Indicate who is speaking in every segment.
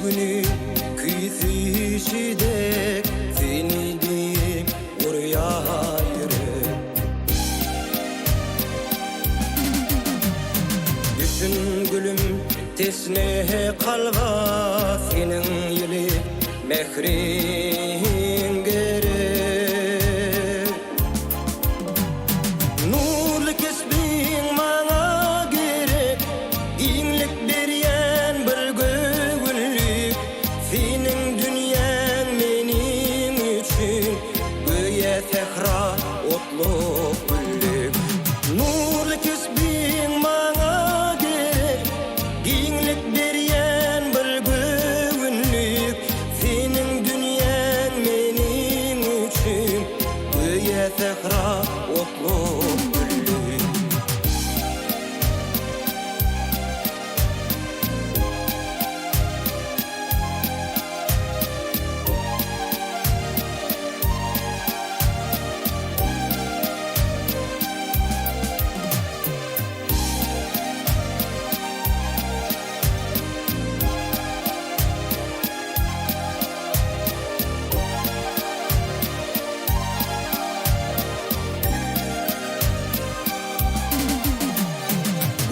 Speaker 1: günü küysüşidek seni deyip uruyayırım. Düşün gülüm tesne kalva senin yili mehrin gerek. Nurlu kesbin bana gerek, ginlik beryen bir göğünlük. Senin dünyan benim üçün göğe tehra otluk güllük. Nurlu kesbin bana gerek, ginlik beryen bir göğünlük. Senin dünyan benim üçün göğe tehra otluk güllük.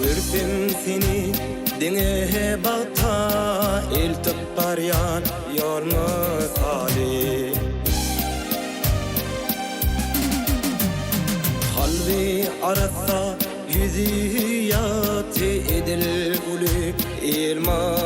Speaker 1: Görsem seni dine bata eltip baryan yor misali. Kalbi arasa yüzü yatı edil ulü ilma